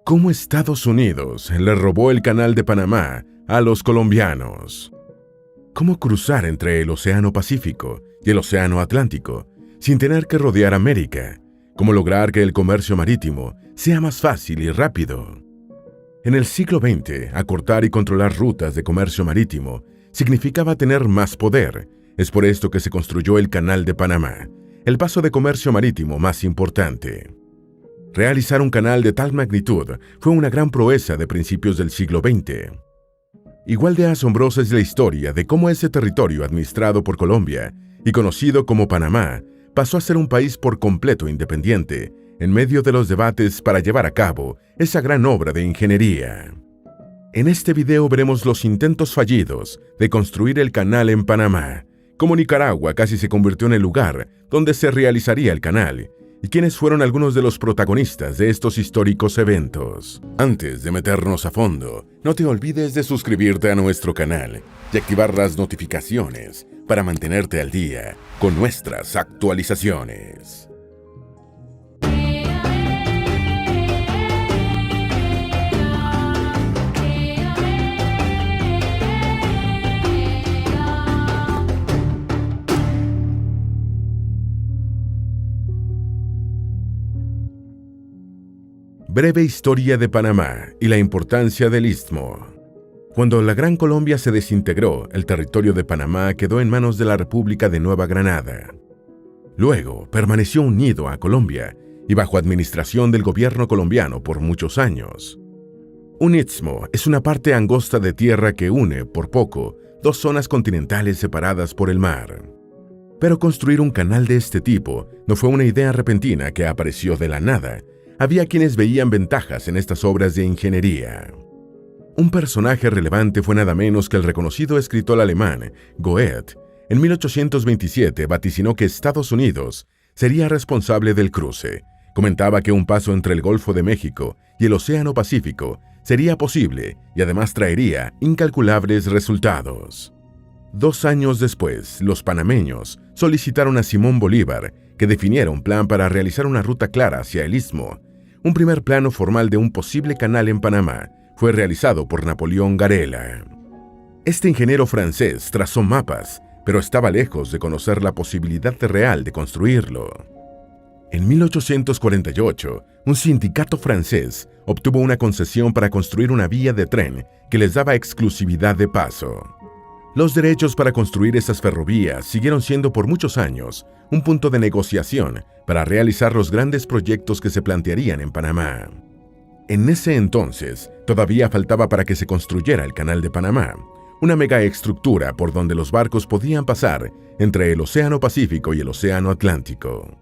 cómo Estados Unidos le robó el Canal de Panamá a los colombianos. Cómo cruzar entre el Océano Pacífico y el Océano Atlántico sin tener que rodear América. Cómo lograr que el comercio marítimo sea más fácil y rápido. En el siglo XX, acortar y controlar rutas de comercio marítimo significaba tener más poder. Es por esto que se construyó el Canal de Panamá, el paso de comercio marítimo más importante. Realizar un canal de tal magnitud fue una gran proeza de principios del siglo XX. Igual de asombrosa es la historia de cómo ese territorio administrado por Colombia y conocido como Panamá pasó a ser un país por completo independiente en medio de los debates para llevar a cabo esa gran obra de ingeniería. En este video veremos los intentos fallidos de construir el canal en Panamá, cómo Nicaragua casi se convirtió en el lugar donde se realizaría el canal, y quiénes fueron algunos de los protagonistas de estos históricos eventos. Antes de meternos a fondo, no te olvides de suscribirte a nuestro canal y activar las notificaciones para mantenerte al día con nuestras actualizaciones. Breve historia de Panamá y la importancia del Istmo. Cuando la Gran Colombia se desintegró, el territorio de Panamá quedó en manos de la República de Nueva Granada. Luego, permaneció unido a Colombia y bajo administración del gobierno colombiano por muchos años. Un istmo es una parte angosta de tierra que une, por poco, dos zonas continentales separadas por el mar. Pero construir un canal de este tipo no fue una idea repentina que apareció de la nada. Había quienes veían ventajas en estas obras de ingeniería. Un personaje relevante fue nada menos que el reconocido escritor alemán Goethe. En 1827 vaticinó que Estados Unidos sería responsable del cruce. Comentaba que un paso entre el Golfo de México y el Océano Pacífico sería posible y además traería incalculables resultados. 2 años después, los panameños solicitaron a Simón Bolívar que definiera un plan para realizar una ruta clara hacia el istmo. Un primer plano formal de un posible canal en Panamá fue realizado por Napoleón Varela. Este ingeniero francés trazó mapas, pero estaba lejos de conocer la posibilidad real de construirlo. En 1848, un sindicato francés obtuvo una concesión para construir una vía de tren que les daba exclusividad de paso. Los derechos para construir esas ferrovías siguieron siendo por muchos años un punto de negociación para realizar los grandes proyectos que se plantearían en Panamá. En ese entonces, todavía faltaba para que se construyera el Canal de Panamá, una megaestructura por donde los barcos podían pasar entre el Océano Pacífico y el Océano Atlántico.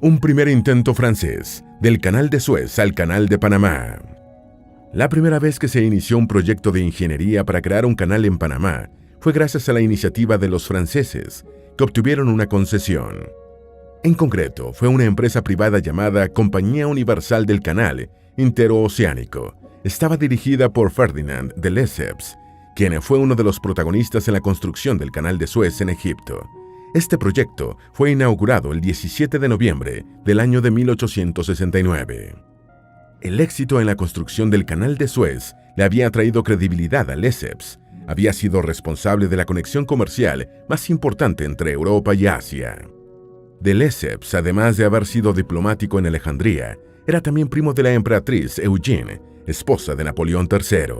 Un primer intento francés, del Canal de Suez al Canal de Panamá. La primera vez que se inició un proyecto de ingeniería para crear un canal en Panamá fue gracias a la iniciativa de los franceses, que obtuvieron una concesión. En concreto, fue una empresa privada llamada Compañía Universal del Canal Interoceánico. Estaba dirigida por Ferdinand de Lesseps, quien fue uno de los protagonistas en la construcción del Canal de Suez en Egipto. Este proyecto fue inaugurado el 17 de noviembre del año de 1869. El éxito en la construcción del Canal de Suez le había traído credibilidad a Lesseps. Había sido responsable de la conexión comercial más importante entre Europa y Asia. De Lesseps, además de haber sido diplomático en Alejandría, era también primo de la emperatriz Eugenie, esposa de Napoleón III.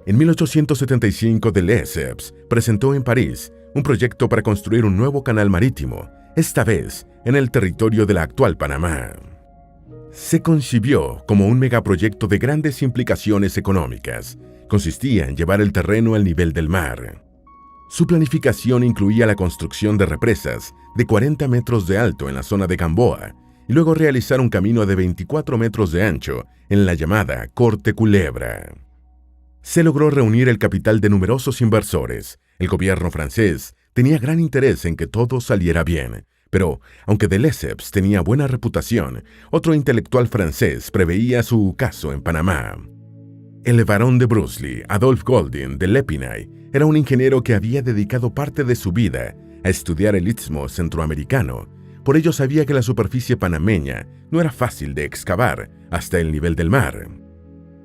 En 1875, de Lesseps presentó en París un proyecto para construir un nuevo canal marítimo, esta vez en el territorio de la actual Panamá. Se concibió como un megaproyecto de grandes implicaciones económicas. Consistía en llevar el terreno al nivel del mar. Su planificación incluía la construcción de represas de 40 metros de alto en la zona de Gamboa y luego realizar un camino de 24 metros de ancho en la llamada Corte Culebra. Se logró reunir el capital de numerosos inversores. El gobierno francés tenía gran interés en que todo saliera bien, pero aunque de Lesseps tenía buena reputación, otro intelectual francés preveía su caso en Panamá. El barón de Bruce, Adolphe Goldin de L'Épinay, era un ingeniero que había dedicado parte de su vida a estudiar el istmo centroamericano. Por ello sabía que la superficie panameña no era fácil de excavar hasta el nivel del mar.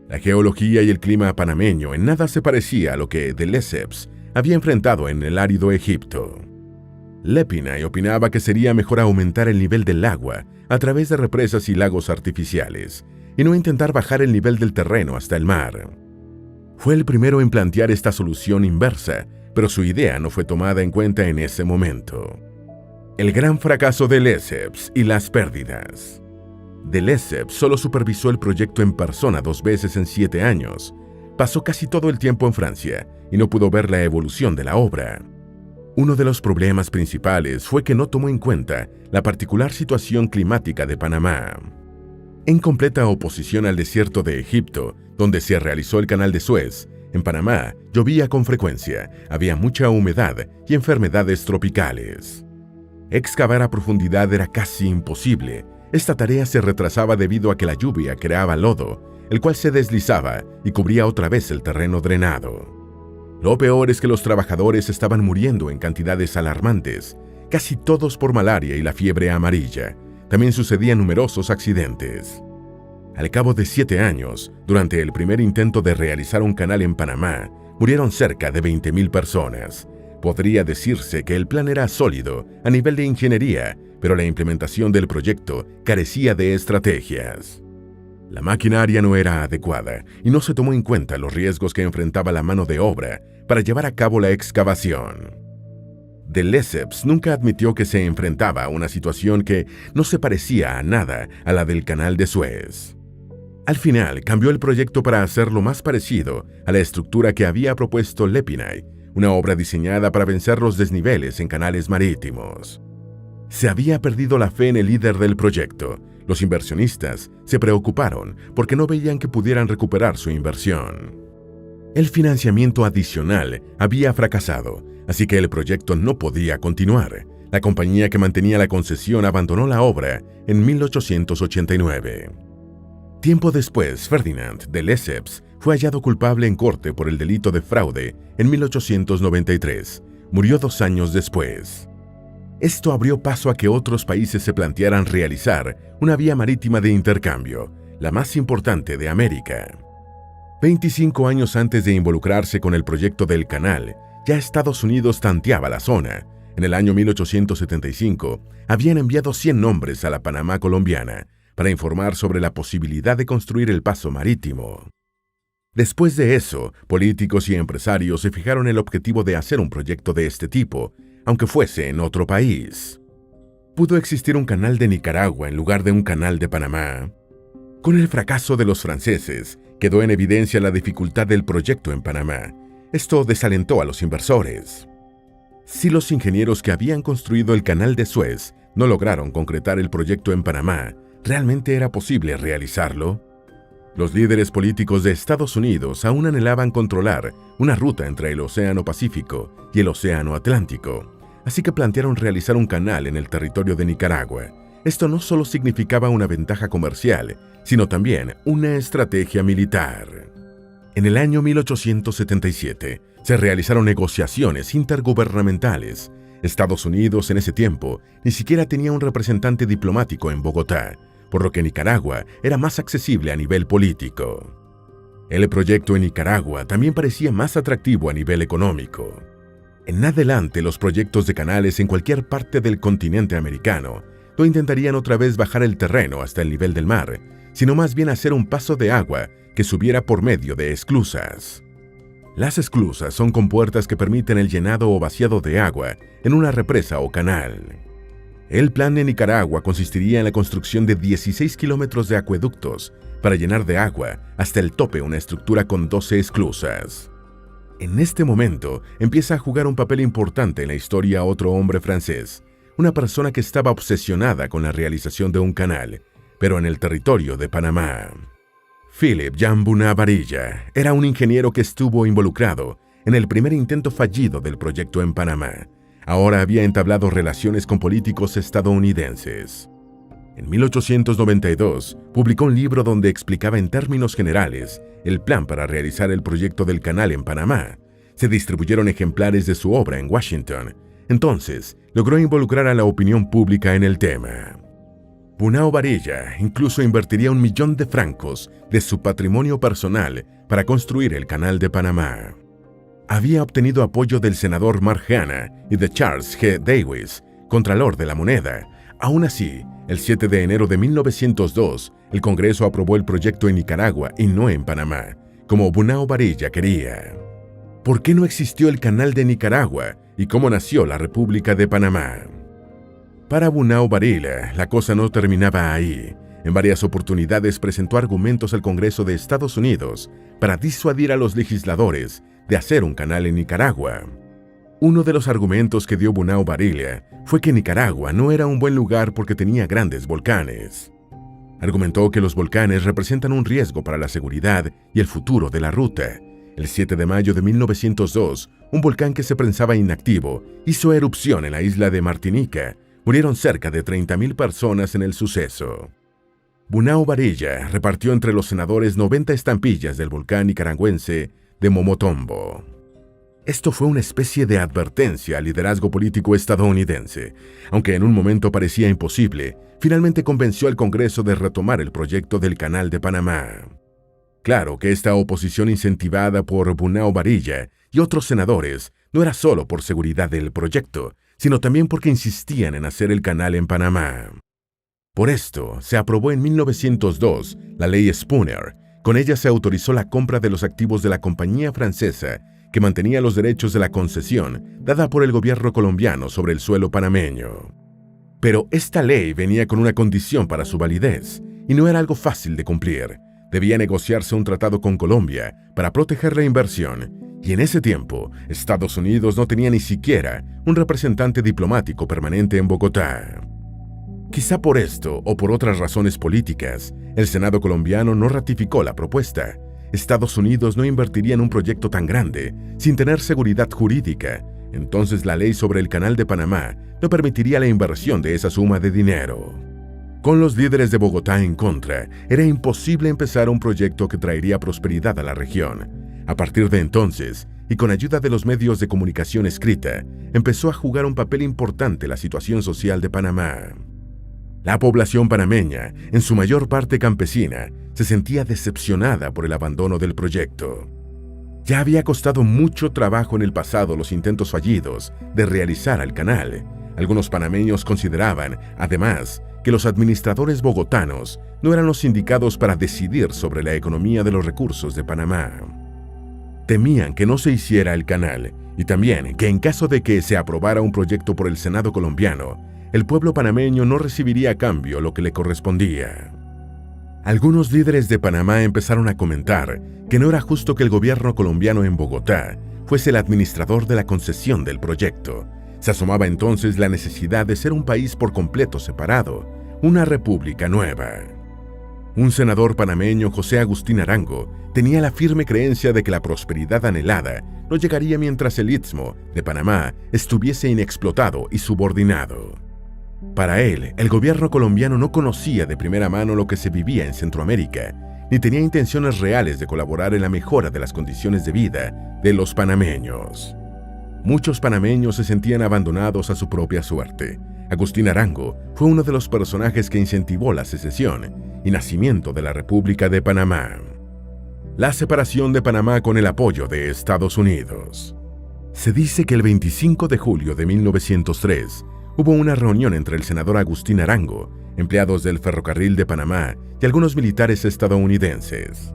La geología y el clima panameño en nada se parecía a lo que de Lesseps había enfrentado en el árido Egipto. Lepinay opinaba que sería mejor aumentar el nivel del agua a través de represas y lagos artificiales, y no intentar bajar el nivel del terreno hasta el mar. Fue el primero en plantear esta solución inversa, pero su idea no fue tomada en cuenta en ese momento. El gran fracaso de Lesseps y las pérdidas. De Lesseps solo supervisó el proyecto en persona 2 veces en 7 años. Pasó casi todo el tiempo en Francia y no pudo ver la evolución de la obra. Uno de los problemas principales fue que no tomó en cuenta la particular situación climática de Panamá. En completa oposición al desierto de Egipto, donde se realizó el Canal de Suez, en Panamá llovía con frecuencia, había mucha humedad y enfermedades tropicales. Excavar a profundidad era casi imposible. Esta tarea se retrasaba debido a que la lluvia creaba lodo, el cual se deslizaba y cubría otra vez el terreno drenado. Lo peor es que los trabajadores estaban muriendo en cantidades alarmantes, casi todos por malaria y la fiebre amarilla. También sucedían numerosos accidentes. Al cabo de 7 años, durante el primer intento de realizar un canal en Panamá, murieron cerca de 20.000 personas. Podría decirse que el plan era sólido a nivel de ingeniería, pero la implementación del proyecto carecía de estrategias. La maquinaria no era adecuada y no se tomó en cuenta los riesgos que enfrentaba la mano de obra para llevar a cabo la excavación. De Lesseps nunca admitió que se enfrentaba a una situación que no se parecía a nada a la del Canal de Suez. Al final, cambió el proyecto para hacerlo más parecido a la estructura que había propuesto Lepinay, una obra diseñada para vencer los desniveles en canales marítimos. Se había perdido la fe en el líder del proyecto. Los inversionistas se preocuparon porque no veían que pudieran recuperar su inversión. El financiamiento adicional había fracasado, así que el proyecto no podía continuar. La compañía que mantenía la concesión abandonó la obra en 1889. Tiempo después, Ferdinand de Lesseps fue hallado culpable en corte por el delito de fraude en 1893. Murió 2 años después. Esto abrió paso a que otros países se plantearan realizar una vía marítima de intercambio, la más importante de América. 25 años antes de involucrarse con el proyecto del canal, ya Estados Unidos tanteaba la zona. En el año 1875, habían enviado 100 hombres a la Panamá colombiana para informar sobre la posibilidad de construir el paso marítimo. Después de eso, políticos y empresarios se fijaron el objetivo de hacer un proyecto de este tipo, aunque fuese en otro país. ¿Pudo existir un canal de Nicaragua en lugar de un canal de Panamá? Con el fracaso de los franceses, quedó en evidencia la dificultad del proyecto en Panamá. Esto desalentó a los inversores. Si los ingenieros que habían construido el Canal de Suez no lograron concretar el proyecto en Panamá, ¿realmente era posible realizarlo? Los líderes políticos de Estados Unidos aún anhelaban controlar una ruta entre el Océano Pacífico y el Océano Atlántico, así que plantearon realizar un canal en el territorio de Nicaragua. Esto no solo significaba una ventaja comercial, sino también una estrategia militar. En el año 1877 se realizaron negociaciones intergubernamentales. Estados Unidos en ese tiempo ni siquiera tenía un representante diplomático en Bogotá, por lo que Nicaragua era más accesible a nivel político. El proyecto en Nicaragua también parecía más atractivo a nivel económico. En adelante, los proyectos de canales en cualquier parte del continente americano no intentarían otra vez bajar el terreno hasta el nivel del mar, sino más bien hacer un paso de agua que subiera por medio de esclusas. Las esclusas son compuertas que permiten el llenado o vaciado de agua en una represa o canal. El plan de Nicaragua consistiría en la construcción de 16 kilómetros de acueductos para llenar de agua hasta el tope una estructura con 12 esclusas. En este momento empieza a jugar un papel importante en la historia otro hombre francés, una persona que estaba obsesionada con la realización de un canal, pero en el territorio de Panamá. Philippe Jean Bonavarilla era un ingeniero que estuvo involucrado en el primer intento fallido del proyecto en Panamá. Ahora había entablado relaciones con políticos estadounidenses. En 1892, publicó un libro donde explicaba en términos generales el plan para realizar el proyecto del canal en Panamá. Se distribuyeron ejemplares de su obra en Washington. Entonces, logró involucrar a la opinión pública en el tema. Bunao Varilla incluso invertiría 1 millón de francos de su patrimonio personal para construir el Canal de Panamá. Había obtenido apoyo del senador Mark Hanna y de Charles G. Davis, contralor de la moneda. Aún así, el 7 de enero de 1902, el Congreso aprobó el proyecto en Nicaragua y no en Panamá, como Bunao Varilla quería. ¿Por qué no existió el Canal de Nicaragua y cómo nació la República de Panamá? Para Bunao Varilla, la cosa no terminaba ahí. En varias oportunidades presentó argumentos al Congreso de Estados Unidos para disuadir a los legisladores de hacer un canal en Nicaragua. Uno de los argumentos que dio Bunao Varilla fue que Nicaragua no era un buen lugar porque tenía grandes volcanes. Argumentó que los volcanes representan un riesgo para la seguridad y el futuro de la ruta. El 7 de mayo de 1902, un volcán que se pensaba inactivo hizo erupción en la isla de Martinica. Murieron cerca de 30,000 personas en el suceso. Bunao Varilla repartió entre los senadores 90 estampillas del volcán nicaragüense de Momotombo. Esto fue una especie de advertencia al liderazgo político estadounidense. Aunque en un momento parecía imposible, finalmente convenció al Congreso de retomar el proyecto del Canal de Panamá. Claro que esta oposición incentivada por Bunao Varilla y otros senadores no era solo por seguridad del proyecto, sino también porque insistían en hacer el canal en Panamá. Por esto, se aprobó en 1902 la Ley Spooner. Con ella se autorizó la compra de los activos de la compañía francesa que mantenía los derechos de la concesión dada por el gobierno colombiano sobre el suelo panameño. Pero esta ley venía con una condición para su validez, y no era algo fácil de cumplir. Debía negociarse un tratado con Colombia para proteger la inversión, y en ese tiempo, Estados Unidos no tenía ni siquiera un representante diplomático permanente en Bogotá. Quizá por esto o por otras razones políticas, el Senado colombiano no ratificó la propuesta. Estados Unidos no invertiría en un proyecto tan grande sin tener seguridad jurídica. Entonces la ley sobre el Canal de Panamá no permitiría la inversión de esa suma de dinero. Con los líderes de Bogotá en contra, era imposible empezar un proyecto que traería prosperidad a la región. A partir de entonces, y con ayuda de los medios de comunicación escrita, empezó a jugar un papel importante la situación social de Panamá. La población panameña, en su mayor parte campesina, se sentía decepcionada por el abandono del proyecto. Ya había costado mucho trabajo en el pasado los intentos fallidos de realizar el canal. Algunos panameños consideraban, además, que los administradores bogotanos no eran los indicados para decidir sobre la economía de los recursos de Panamá. Temían que no se hiciera el canal y también que en caso de que se aprobara un proyecto por el Senado colombiano, el pueblo panameño no recibiría a cambio lo que le correspondía. Algunos líderes de Panamá empezaron a comentar que no era justo que el gobierno colombiano en Bogotá fuese el administrador de la concesión del proyecto. Se asomaba entonces la necesidad de ser un país por completo separado, una república nueva. Un senador panameño, José Agustín Arango, tenía la firme creencia de que la prosperidad anhelada no llegaría mientras el istmo de Panamá estuviese inexplotado y subordinado. Para él, el gobierno colombiano no conocía de primera mano lo que se vivía en Centroamérica, ni tenía intenciones reales de colaborar en la mejora de las condiciones de vida de los panameños. Muchos panameños se sentían abandonados a su propia suerte. Agustín Arango fue uno de los personajes que incentivó la secesión y nacimiento de la República de Panamá. La separación de Panamá con el apoyo de Estados Unidos. Se dice que el 25 de julio de 1903 hubo una reunión entre el senador Agustín Arango, empleados del ferrocarril de Panamá y algunos militares estadounidenses.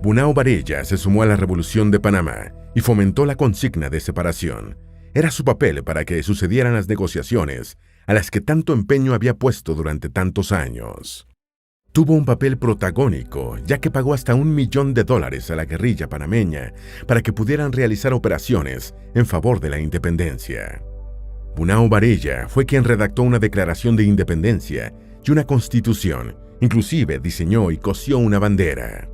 Bunao Varilla se sumó a la Revolución de Panamá y fomentó la consigna de separación. Era su papel para que sucedieran las negociaciones a las que tanto empeño había puesto durante tantos años. Tuvo un papel protagónico, ya que pagó hasta $1 millón a la guerrilla panameña para que pudieran realizar operaciones en favor de la independencia. Bunao Varilla fue quien redactó una declaración de independencia y una constitución, inclusive diseñó y cosió una bandera.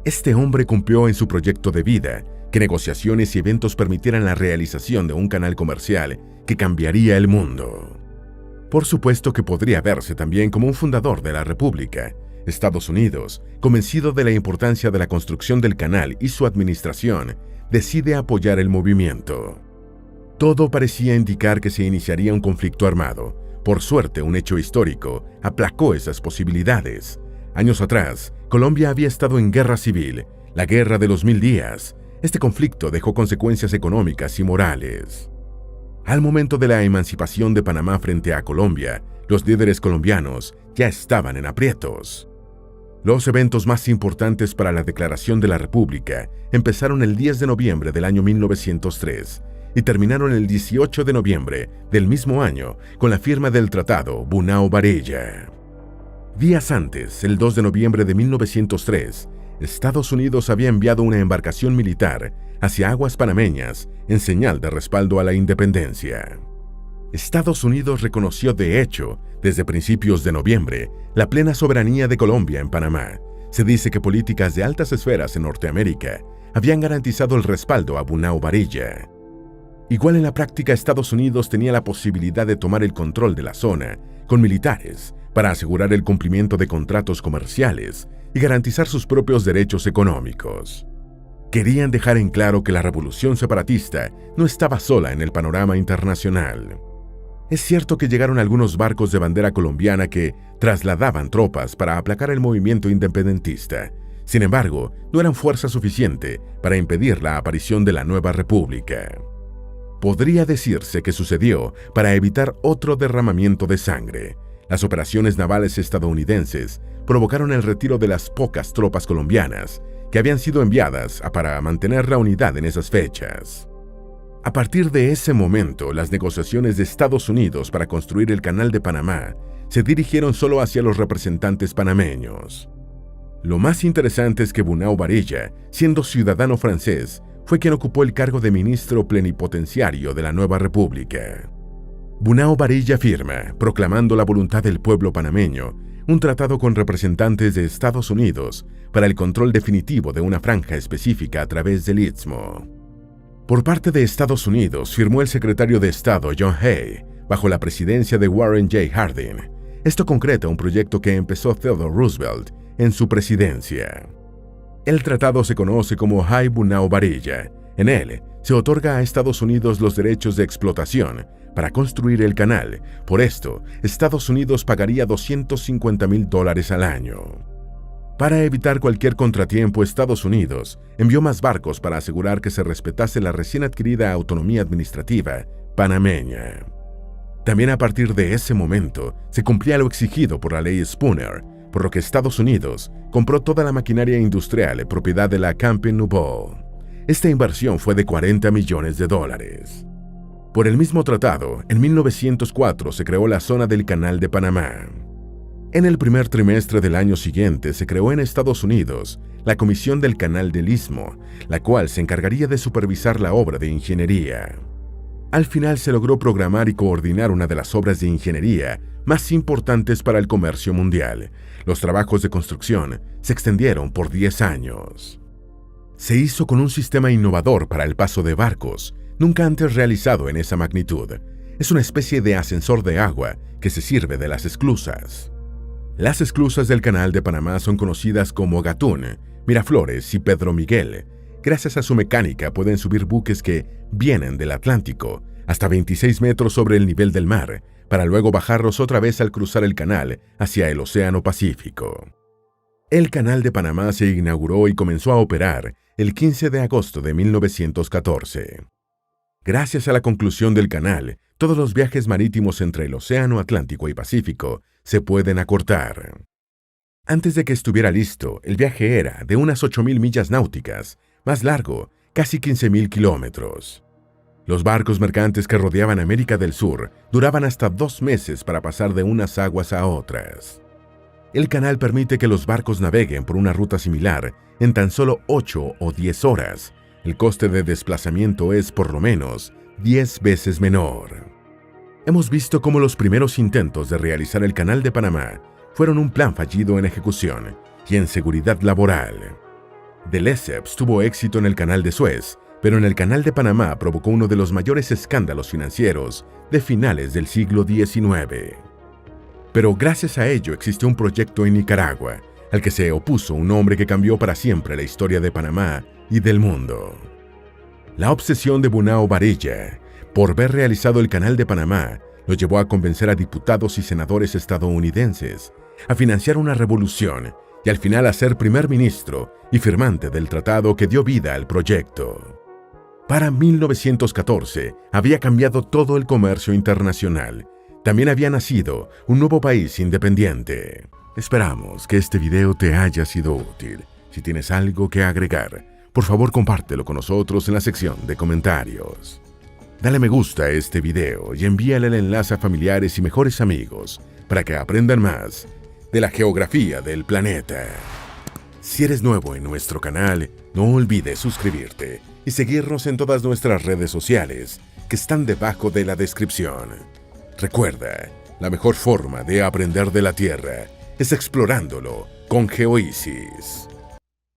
Este hombre cumplió en su proyecto de vida que negociaciones y eventos permitieran la realización de un canal comercial que cambiaría el mundo. Por supuesto que podría verse también como un fundador de la República. Estados Unidos, convencido de la importancia de la construcción del canal y su administración, decide apoyar el movimiento. Todo parecía indicar que se iniciaría un conflicto armado. Por suerte, un hecho histórico aplacó esas posibilidades. Años atrás, Colombia había estado en guerra civil, la Guerra de los 1000 días. Este conflicto dejó consecuencias económicas y morales. Al momento de la emancipación de Panamá frente a Colombia, los líderes colombianos ya estaban en aprietos. Los eventos más importantes para la declaración de la República empezaron el 10 de noviembre del año 1903 y terminaron el 18 de noviembre del mismo año con la firma del Tratado Bunao-Varilla. Días antes, el 2 de noviembre de 1903, Estados Unidos había enviado una embarcación militar hacia aguas panameñas en señal de respaldo a la independencia. Estados Unidos reconoció, de hecho, desde principios de noviembre, la plena soberanía de Colombia en Panamá. Se dice que políticas de altas esferas en Norteamérica habían garantizado el respaldo a Bunao-Varilla. Igual en la práctica, Estados Unidos tenía la posibilidad de tomar el control de la zona con militares para asegurar el cumplimiento de contratos comerciales y garantizar sus propios derechos económicos. Querían dejar en claro que la revolución separatista no estaba sola en el panorama internacional. Es cierto que llegaron algunos barcos de bandera colombiana que trasladaban tropas para aplacar el movimiento independentista. Sin embargo, no eran fuerza suficiente para impedir la aparición de la nueva república. Podría decirse que sucedió para evitar otro derramamiento de sangre. Las operaciones navales estadounidenses provocaron el retiro de las pocas tropas colombianas que habían sido enviadas para mantener la unidad en esas fechas. A partir de ese momento, las negociaciones de Estados Unidos para construir el Canal de Panamá se dirigieron solo hacia los representantes panameños. Lo más interesante es que Bunao-Varilla, siendo ciudadano francés, fue quien ocupó el cargo de ministro plenipotenciario de la nueva república. Bunao-Varilla firma, proclamando la voluntad del pueblo panameño, un tratado con representantes de Estados Unidos para el control definitivo de una franja específica a través del Istmo. Por parte de Estados Unidos firmó el secretario de Estado John Hay, bajo la presidencia de Warren J. Harding. Esto concreta un proyecto que empezó Theodore Roosevelt en su presidencia. El tratado se conoce como Hay-Bunao-Varilla. En él, se otorga a Estados Unidos los derechos de explotación para construir el canal. Por esto, Estados Unidos pagaría $250,000 al año. Para evitar cualquier contratiempo, Estados Unidos envió más barcos para asegurar que se respetase la recién adquirida autonomía administrativa panameña. También a partir de ese momento, se cumplía lo exigido por la ley Spooner, por lo que Estados Unidos compró toda la maquinaria industrial propiedad de la Camping Nouveau. Esta inversión fue de $40 millones. Por el mismo tratado, en 1904 se creó la zona del Canal de Panamá. En el primer trimestre del año siguiente se creó en Estados Unidos la Comisión del Canal del Istmo, la cual se encargaría de supervisar la obra de ingeniería. Al final se logró programar y coordinar una de las obras de ingeniería más importantes para el comercio mundial. Los trabajos de construcción se extendieron por 10 años. Se hizo con un sistema innovador para el paso de barcos, nunca antes realizado en esa magnitud. Es una especie de ascensor de agua que se sirve de las esclusas. Las esclusas del Canal de Panamá son conocidas como Gatún, Miraflores y Pedro Miguel. Gracias a su mecánica pueden subir buques que vienen del Atlántico hasta 26 metros sobre el nivel del mar, para luego bajarlos otra vez al cruzar el canal hacia el Océano Pacífico. El Canal de Panamá se inauguró y comenzó a operar el 15 de agosto de 1914. Gracias a la conclusión del canal, todos los viajes marítimos entre el Océano Atlántico y Pacífico se pueden acortar. Antes de que estuviera listo, el viaje era de unas 8.000 millas náuticas, más largo, casi 15.000 kilómetros. Los barcos mercantes que rodeaban América del Sur duraban hasta 2 meses para pasar de unas aguas a otras. El canal permite que los barcos naveguen por una ruta similar en tan solo 8 o 10 horas. El coste de desplazamiento es por lo menos 10 veces menor. Hemos visto cómo los primeros intentos de realizar el Canal de Panamá fueron un plan fallido en ejecución y en seguridad laboral. De Lesseps tuvo éxito en el Canal de Suez, pero en el Canal de Panamá provocó uno de los mayores escándalos financieros de finales del siglo XIX. Pero gracias a ello existió un proyecto en Nicaragua, al que se opuso un hombre que cambió para siempre la historia de Panamá y del mundo. La obsesión de Bunao-Varilla. por ver realizado el Canal de Panamá, lo llevó a convencer a diputados y senadores estadounidenses a financiar una revolución y al final a ser primer ministro y firmante del tratado que dio vida al proyecto. Para 1914 había cambiado todo el comercio internacional. También había nacido un nuevo país independiente. Esperamos que este video te haya sido útil. Si tienes algo que agregar, por favor compártelo con nosotros en la sección de comentarios. Dale me gusta a este video y envíale el enlace a familiares y mejores amigos para que aprendan más de la geografía del planeta. Si eres nuevo en nuestro canal, no olvides suscribirte y seguirnos en todas nuestras redes sociales que están debajo de la descripción. Recuerda, la mejor forma de aprender de la Tierra es explorándolo con GeoEasy's.